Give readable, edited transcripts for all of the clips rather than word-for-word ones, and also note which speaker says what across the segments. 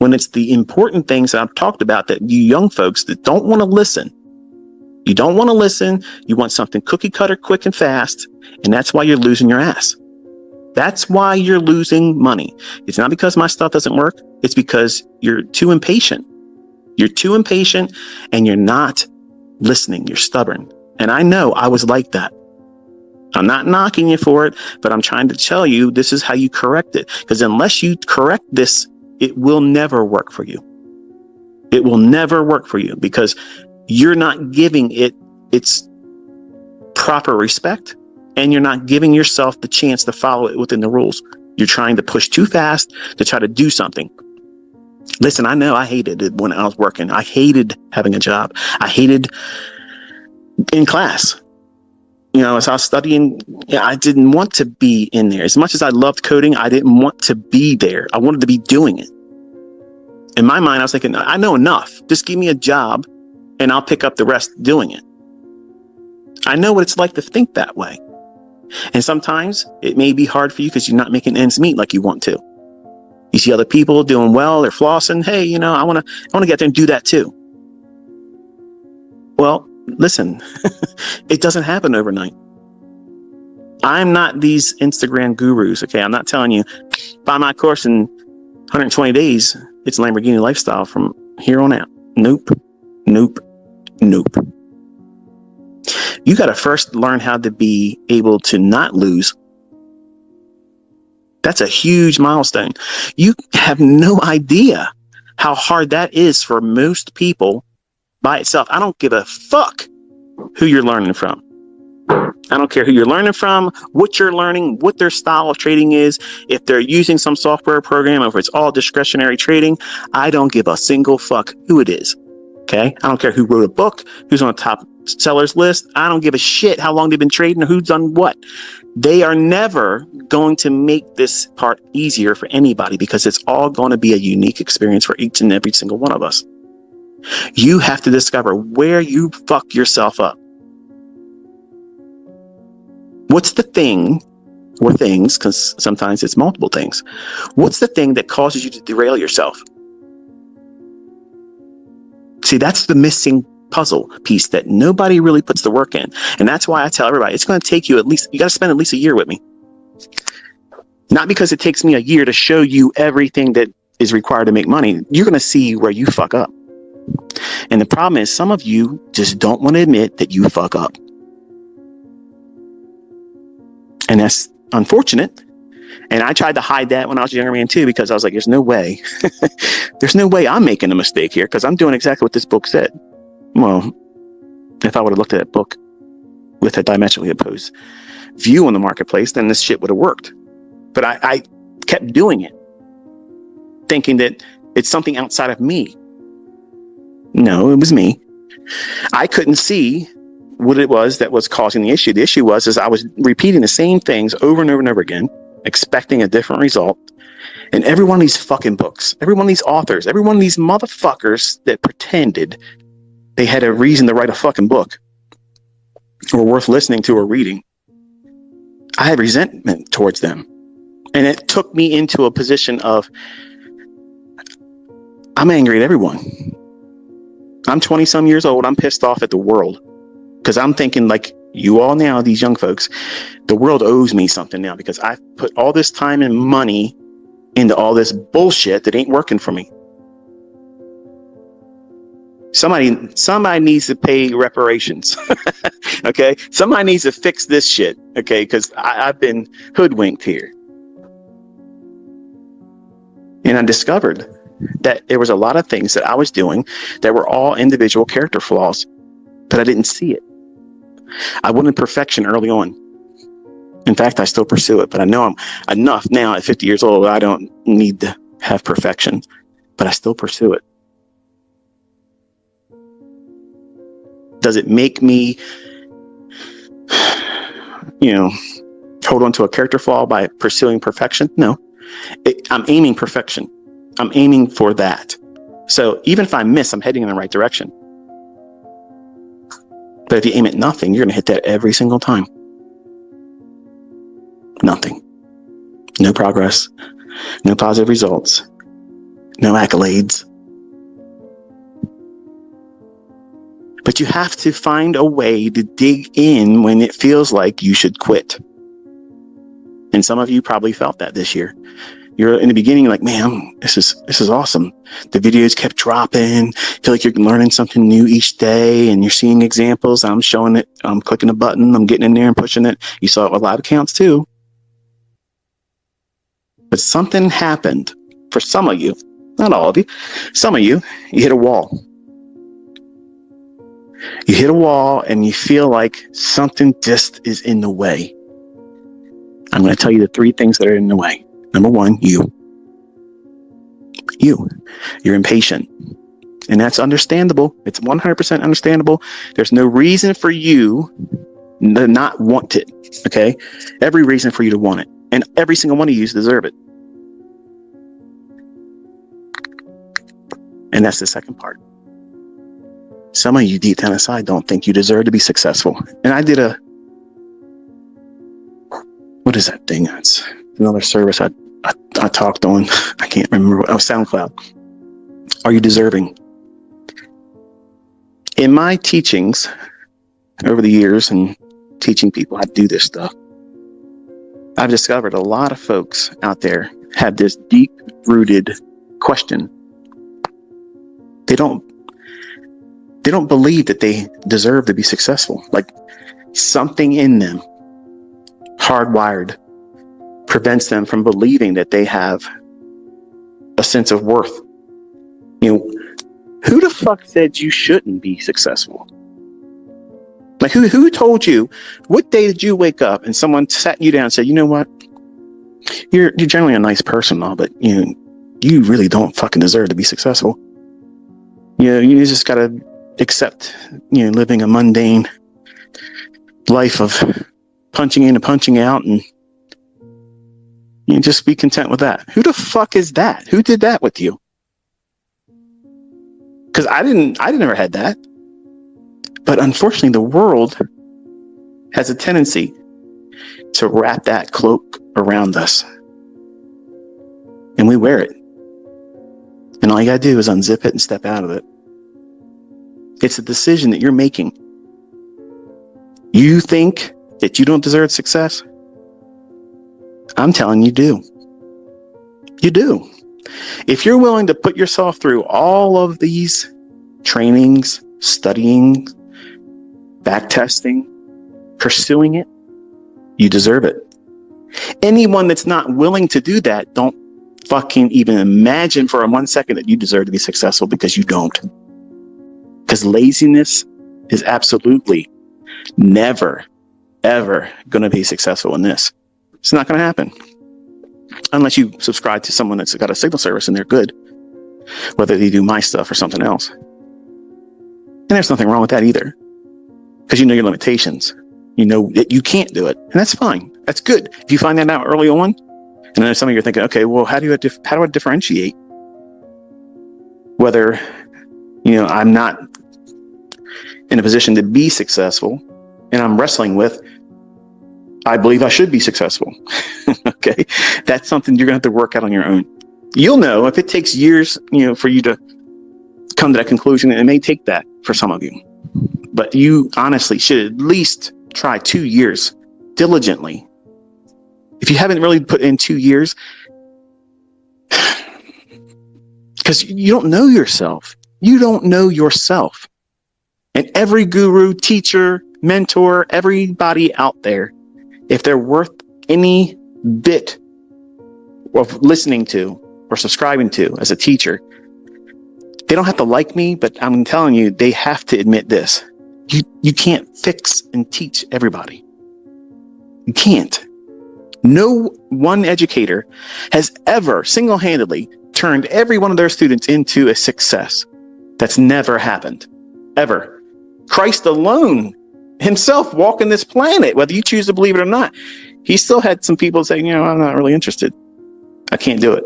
Speaker 1: when it's the important things that I've talked about that you young folks that don't want to listen. You don't want to listen. You want something cookie cutter, quick and fast. And that's why you're losing your ass. That's why you're losing money. It's not because my stuff doesn't work. It's because you're too impatient. You're too impatient and you're not listening. You're stubborn. And I know I was like that. I'm not knocking you for it, but I'm trying to tell you this is how you correct it. Because unless you correct this, it will never work for you. It will never work for you because you're not giving it its proper respect and you're not giving yourself the chance to follow it within the rules. You're trying to push too fast to try to do something. Listen, I know I hated it when I was working. I hated having a job. I hated in class. You know, as I was studying, I didn't want to be in there. As much as I loved coding, I didn't want to be there. I wanted to be doing it. In my mind, I was thinking, I know enough. Just give me a job and I'll pick up the rest doing it. I know what it's like to think that way. And sometimes it may be hard for you because you're not making ends meet like you want to. You see other people doing well, they're flossing. Hey, you know, I want to get there and do that too. Well, listen, it doesn't happen overnight. I'm not these Instagram gurus. Okay. I'm not telling you buy my course in 120 days. It's Lamborghini lifestyle from here on out. Nope. Nope. Nope. You got to first learn how to be able to not lose. That's a huge milestone. You have no idea how hard that is for most people by itself. I don't give a fuck who you're learning from. I don't care who you're learning from, what you're learning, what their style of trading is. If they're using some software program, or if it's all discretionary trading, I don't give a single fuck who it is. Okay. I don't care who wrote a book, who's on the top sellers list. I don't give a shit how long they've been trading or who's done what. They are never going to make this part easier for anybody because it's all going to be a unique experience for each and every single one of us. You have to discover where you fuck yourself up. What's the thing or things, because sometimes it's multiple things. What's the thing that causes you to derail yourself? See, that's the missing puzzle piece that nobody really puts the work in. And that's why I tell everybody, it's going to take you you got to spend at least a year with me. Not because it takes me a year to show you everything that is required to make money. You're going to see where you fuck up. And the problem is some of you just don't want to admit that you fuck up. And that's unfortunate. And I tried to hide that when I was a younger man too, because I was like, there's no way. There's no way I'm making a mistake here because I'm doing exactly what this book said. Well, if I would have looked at that book with a diametrically opposed view on the marketplace, then this shit would have worked. But I kept doing it, thinking that it's something outside of me. No, it was me. I couldn't see what it was that was causing the issue. The issue was I was repeating the same things over and over and over again, expecting a different result. And every one of these fucking books, every one of these authors, every one of these motherfuckers that pretended they had a reason to write a fucking book or worth listening to or reading, I had resentment towards them. And it took me into a position of, I'm angry at everyone. I'm 20 some years old. I'm pissed off at the world because I'm thinking like you all now, these young folks, the world owes me something now because I've put all this time and money into all this bullshit that ain't working for me. Somebody needs to pay reparations. Okay. Somebody needs to fix this shit. Okay. Because I've been hoodwinked here. And I discovered that there was a lot of things that I was doing that were all individual character flaws, but I didn't see it. I wanted perfection early on. In fact, I still pursue it, but I know I'm enough now at 50 years old. I don't need to have perfection, but I still pursue it. Does it make me, hold on to a character flaw by pursuing perfection? No. I'm aiming perfection. I'm aiming for that. So even if I miss, I'm heading in the right direction. But if you aim at nothing, you're going to hit that every single time. Nothing. No progress. No positive results. no accolades. But you have to find a way to dig in when it feels like you should quit. And some of you probably felt that this year. You're in the beginning like, man, this is awesome. The videos kept dropping. Feel like you're learning something new each day, and you're seeing examples. I'm showing it. I'm clicking a button. I'm getting in there and pushing it. You saw it with a lot of accounts too. But something happened for some of you, not all of you. Some of you hit a wall. You hit a wall and you feel like something just is in the way. I'm going to tell you the 3 things that are in the way. Number 1, you. You're impatient. And that's understandable. It's 100% understandable. There's no reason for you to not want it. Okay? Every reason for you to want it. And every single one of you deserve it. And that's the second part. Some of you deep down inside don't think you deserve to be successful. And I did what is that thing? It's another service I talked on. I can't remember. Oh, SoundCloud. Are you deserving? In my teachings over the years and teaching people how to do this stuff, I've discovered a lot of folks out there have this deep-rooted question. They don't believe that they deserve to be successful. Like something in them, hardwired, prevents them from believing that they have a sense of worth. You know, who the fuck said you shouldn't be successful? Like who told you? What day did you wake up and someone sat you down and said, you know what? You're generally a nice person, all, but you really don't fucking deserve to be successful. You just gotta accept, living a mundane life of punching in and punching out, and just be content with that. Who the fuck is that? Who did that with you? Because I never had that. But unfortunately, the world has a tendency to wrap that cloak around us. And we wear it. And all you gotta do is unzip it and step out of it. It's a decision that you're making. You think that you don't deserve success? I'm telling you, do. You do. If you're willing to put yourself through all of these trainings, studying, back testing, pursuing it, you deserve it. Anyone that's not willing to do that, don't fucking even imagine for 1 second that you deserve to be successful, because you don't. Because laziness is absolutely never, ever going to be successful in this. It's not going to happen. Unless you subscribe to someone that's got a signal service and they're good. Whether they do my stuff or something else. And there's nothing wrong with that either. Because you know your limitations. You know that you can't do it. And that's fine. That's good. If you find that out early on, and then some of you are thinking, okay, well, how do I differentiate whether, I'm not in a position to be successful, and I'm wrestling with, I believe I should be successful. Okay. That's something you're going to have to work out on your own. You'll know if it takes years, for you to come to that conclusion. It may take that for some of you, but you honestly should at least try 2 years diligently. If you haven't really put in 2 years, because you don't know yourself. You don't know yourself. And every guru, teacher, mentor, everybody out there, if they're worth any bit of listening to or subscribing to as a teacher, they don't have to like me, but I'm telling you, they have to admit this. You can't fix and teach everybody. You can't. No one educator has ever single-handedly turned every one of their students into a success. That's never happened. Ever. Christ alone, himself walking this planet, whether you choose to believe it or not, he still had some people saying, I'm not really interested. I can't do it.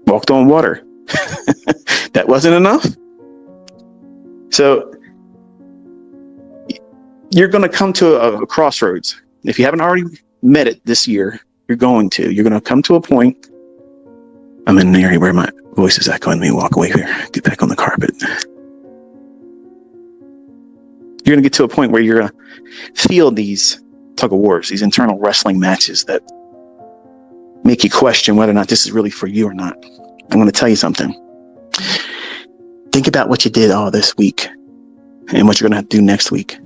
Speaker 1: Walked on water. That wasn't enough. So you're going to come to a crossroads. If you haven't already met it this year, You're going to come to a point. I'm in an area where my voice is echoing. Let me walk away here. Get back on the carpet. You're going to get to a point where you're going to feel these tug of wars, these internal wrestling matches that make you question whether or not this is really for you or not. I'm going to tell you something. Think about what you did all this week and what you're going to have to do next week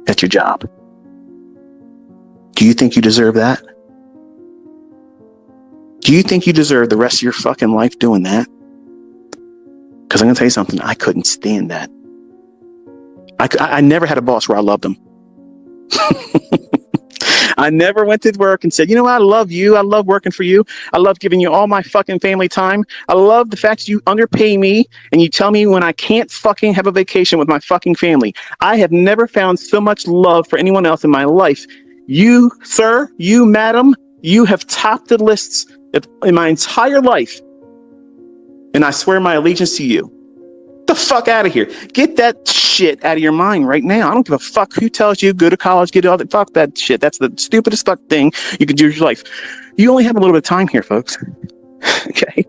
Speaker 1: at your job. Do you think you deserve that? Do you think you deserve the rest of your fucking life doing that? Because I'm going to tell you something. I couldn't stand that. I never had a boss where I loved them. I never went to work and said, you know what? I love you. I love working for you. I love giving you all my fucking family time. I love the fact that you underpay me and you tell me when I can't fucking have a vacation with my fucking family. I have never found so much love for anyone else in my life. You, sir, you, madam, you have topped the lists in my entire life. And I swear my allegiance to you. Get the fuck out of here. Get that shit out of your mind right now. I don't give a fuck who tells you go to college, get all that. Fuck that shit. That's the stupidest fuck thing you could do with your life. You only have a little bit of time here, folks. Okay.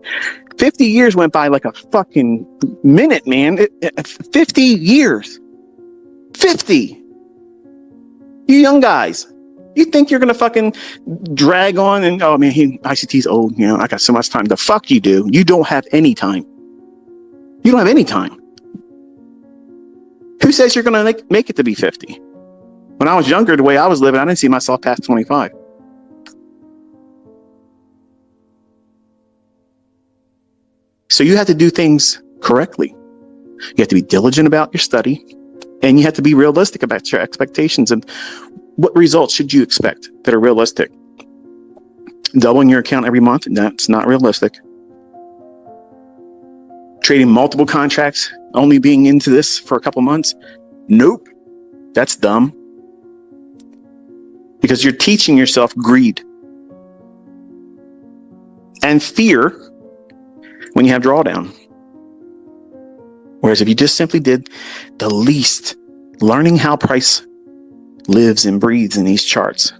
Speaker 1: 50 years went by like a fucking minute, man. 50 years. 50. You young guys. You think you're going to fucking drag on and, oh man, ICT's old. You know, I got so much time. The fuck you do. You don't have any time. You don't have any time. Who says you're going to make it to be 50? When I was younger, the way I was living, I didn't see myself past 25. So you have to do things correctly. You have to be diligent about your study, and you have to be realistic about your expectations and what results should you expect that are realistic. Doubling your account every month, that's not realistic. Trading multiple contracts, only being into this for a couple months, nope, that's dumb. Because you're teaching yourself greed and fear when you have drawdown. Whereas if you just simply did the least, learning how price lives and breathes in these charts,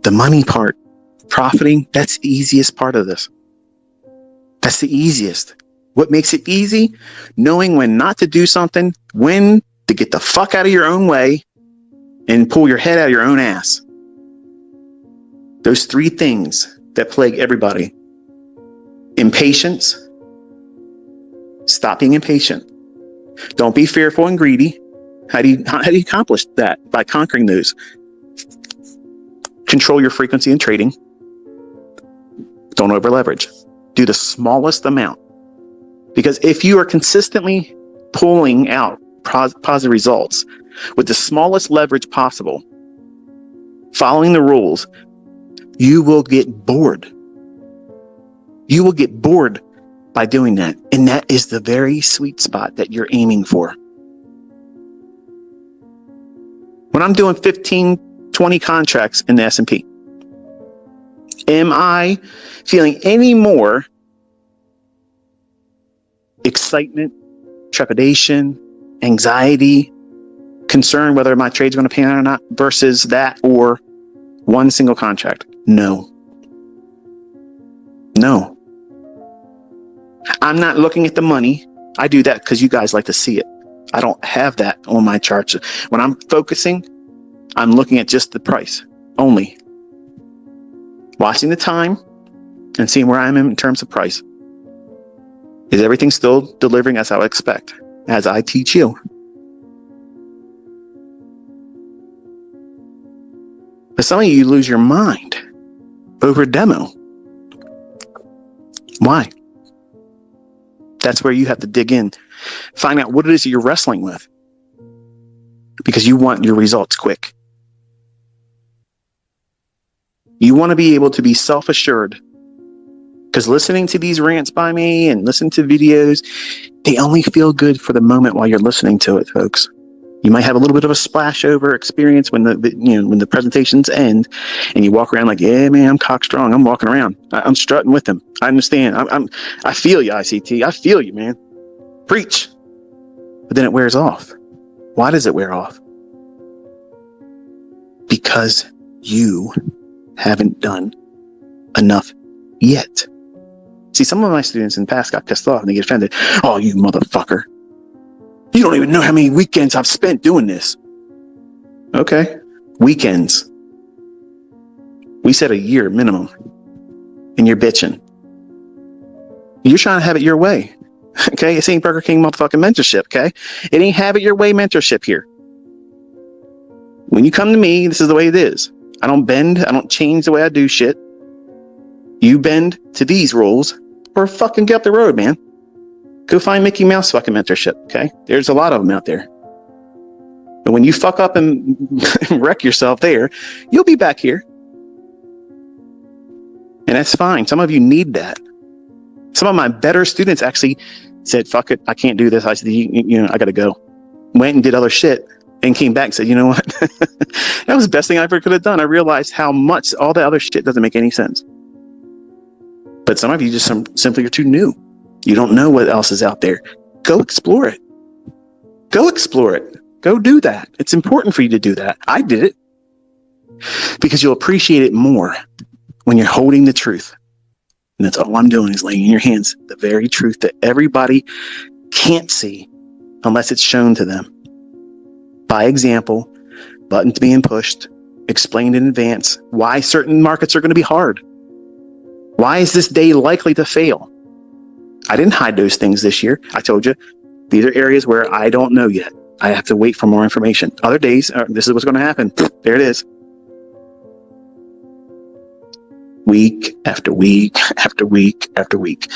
Speaker 1: the money part, profiting, that's the easiest part of this. That's the easiest. What makes it easy? Knowing when not to do something, when to get the fuck out of your own way and pull your head out of your own ass. Those three things that plague everybody. Impatience. Stop being impatient. Don't be fearful and greedy. How do you accomplish that? By conquering those. Control your frequency in trading. Don't over leverage. Do the smallest amount. Because if you are consistently pulling out positive results with the smallest leverage possible, following the rules, you will get bored. You will get bored by doing that. And that is the very sweet spot that you're aiming for. When I'm doing 15, 20 contracts in the S&P, am I feeling any more excitement, trepidation, anxiety, concern whether my trade's going to pan out or not versus that or one single contract? No. No. I'm not looking at the money. I do that because you guys like to see it. I don't have that on my charts. When I'm focusing, I'm looking at just the price only. Watching the time and seeing where I'm in terms of price. Is everything still delivering as I would expect, as I teach you? But some of you lose your mind over a demo. Why? That's where you have to dig in. Find out what it is you're wrestling with. Because you want your results quick. You want to be able to be self-assured. Because listening to these rants by me and listening to videos, they only feel good for the moment while you're listening to it, folks. You might have a little bit of a splash over experience when the presentations end, and you walk around like, yeah, man, I'm cock strong. I'm walking around. I'm strutting with them. I understand. I feel you, ICT. I feel you, man. Preach. But then it wears off. Why does it wear off? Because you haven't done enough yet. See, some of my students in the past got pissed off and they get offended. Oh, you motherfucker. You don't even know how many weekends I've spent doing this. Okay. Weekends. We said a year minimum. And you're bitching. You're trying to have it your way. Okay. This ain't Burger King motherfucking mentorship. Okay. It ain't have it your way mentorship here. When you come to me, this is the way it is. I don't bend. I don't change the way I do shit. You bend to these rules or fucking get up the road, man. Go find Mickey Mouse fucking mentorship, okay? There's a lot of them out there. But when you fuck up and wreck yourself there, you'll be back here. And that's fine. Some of you need that. Some of my better students actually said, fuck it, I can't do this. I said, I gotta go. Went and did other shit and came back and said, you know what? That was the best thing I ever could have done. I realized how much all the other shit doesn't make any sense. But some of you just simply are too new. You don't know what else is out there. Go explore it. Go explore it. Go do that. It's important for you to do that. I did it. Because you'll appreciate it more when you're holding the truth. And that's all I'm doing is laying in your hands the very truth that everybody can't see unless it's shown to them. By example, buttons being pushed, explained in advance, why certain markets are going to be hard. Why is this day likely to fail? I didn't hide those things this year. I told you, these are areas where I don't know yet. I have to wait for more information. Other days, this is what's going to happen. There it is. Week after week after week after week.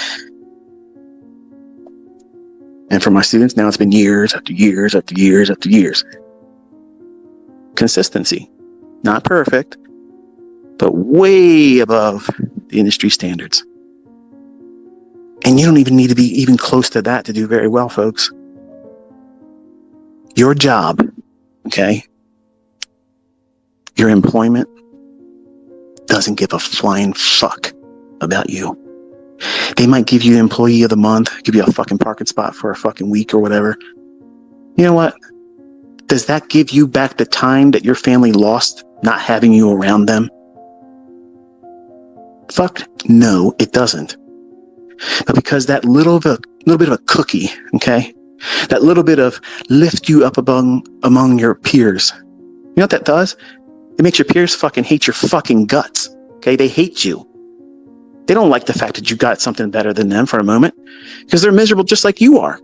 Speaker 1: And for my students, now it's been years after years after years after years. Consistency. Not perfect, but way above the industry standards. And you don't even need to be even close to that to do very well, folks. Your job, okay, your employment doesn't give a flying fuck about you. They might give you employee of the month, give you a fucking parking spot for a fucking week or whatever. You know what? Does that give you back the time that your family lost not having you around them? Fuck no, it doesn't. But because that little bit of a cookie, okay, that little bit of lift you up among your peers, you know what that does? It makes your peers fucking hate your fucking guts. Okay, they hate you. They don't like the fact that you got something better than them for a moment because they're miserable just like you are.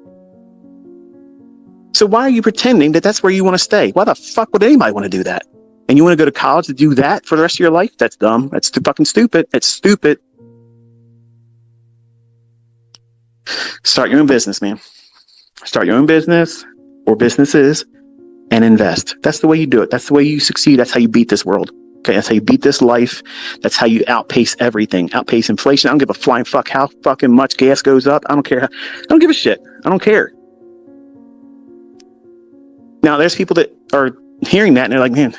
Speaker 1: So why are you pretending that that's where you want to stay? Why the fuck would anybody want to do that? And you want to go to college to do that for the rest of your life? That's dumb. That's too fucking stupid. It's stupid. Start your own business, man. Start your own business or businesses and invest. That's the way you do it. That's the way you succeed. That's how you beat this world. Okay, that's how you beat this life. That's how you outpace everything. Outpace inflation. I don't give a flying fuck how fucking much gas goes up. I don't care. I don't give a shit. I don't care. Now, there's people that are hearing that and they're like, man,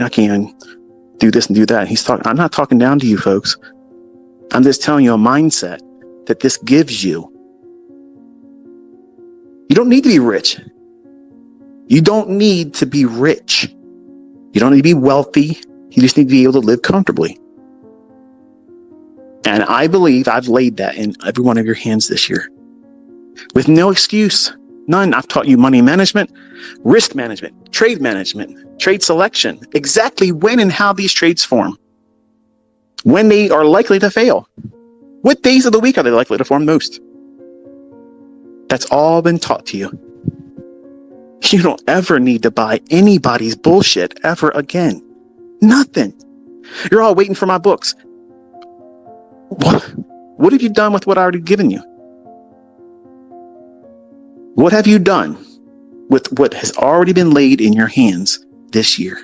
Speaker 1: I can't do this and do that. I'm not talking down to you folks. I'm just telling you a mindset that this gives you. You don't need to be rich. You don't need to be rich. You don't need to be wealthy. You just need to be able to live comfortably. And I believe I've laid that in every one of your hands this year. With no excuse. None. I've taught you money management, risk management, trade selection, exactly when and how these trades form, when they are likely to fail. What days of the week are they likely to form most? That's all been taught to you. You don't ever need to buy anybody's bullshit ever again. Nothing. You're all waiting for my books. What have you done with what I already given you? What have you done with what has already been laid in your hands this year?